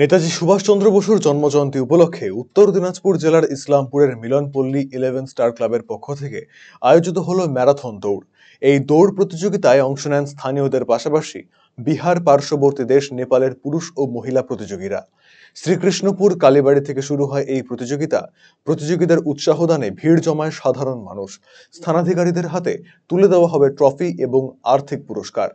নেতাজি সুভাষচন্দ্র বসুর জন্মজয়ন্তী উপলক্ষে উত্তর দিনাজপুর জেলার ইসলামপুরের মিলনপল্লী 11 স্টার ক্লাবের পক্ষ থেকে আয়োজিত হলো ম্যারাথন দৌড়। এই দৌড় প্রতিযোগিতায় অংশ নেন স্থানীয়দের পাশাপাশি বিহার পার্শ্ববর্তী দেশ নেপালের পুরুষ ও মহিলা প্রতিযোগীরা। শ্রীকৃষ্ণপুর কালীবাড়ি থেকে শুরু হয় এই প্রতিযোগীদের উৎসাহদানে ভিড় জমায় সাধারণ মানুষ। স্থানাধিকারীদের হাতে তুলে দেওয়া হবে ট্রফি এবং আর্থিক পুরস্কার।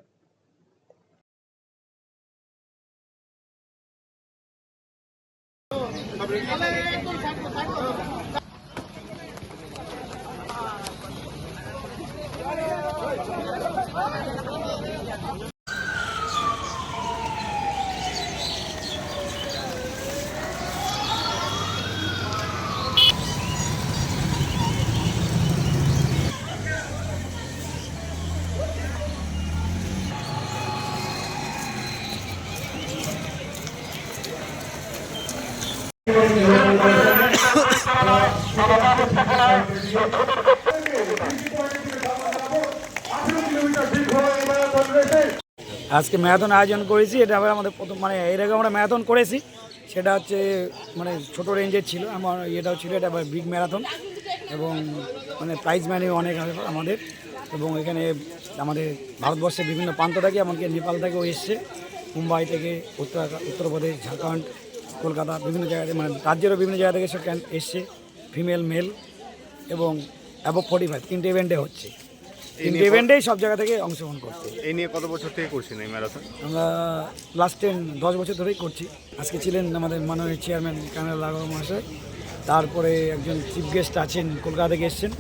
আজকে ম্যারাথন আয়োজন করেছি। এটা আমাদের প্রথম, মানে এর আগে আমরা ম্যারাথন করেছি, সেটা হচ্ছে মানে ছোটো রেঞ্জের ছিল, আমার ইয়েটাও ছিল, এটা বিগ ম্যারাথন এবং মানে প্রাইজ মানি অনেক আমাদের। এবং এখানে আমাদের ভারতবর্ষের বিভিন্ন প্রান্ত থেকে, এমনকি নেপাল থেকেও এসছে, মুম্বাই থেকে, উত্তরপ্রদেশ, ঝাড়খণ্ড, কলকাতা, বিভিন্ন জায়গা থেকে, মানে রাজ্যেরও বিভিন্ন জায়গা থেকে সব এসছে, ফিমেল মেল এবং অ্যাবভ 45 তিনটে ইভেন্টে হচ্ছে। তিনটে ইভেন্টেই সব জায়গা থেকে অংশগ্রহণ করছে। এই নিয়ে কত বছর থেকে করছেন এই ম্যারাথন? আমরা লাস্ট 10 বছর ধরেই করছি। আজকে ছিলেন আমাদের মাননীয় চেয়ারম্যান কানাল লাগোয়া মহাশয়, তারপরে একজন চিফ গেস্ট আছেন, কলকাতা থেকে এসছেন,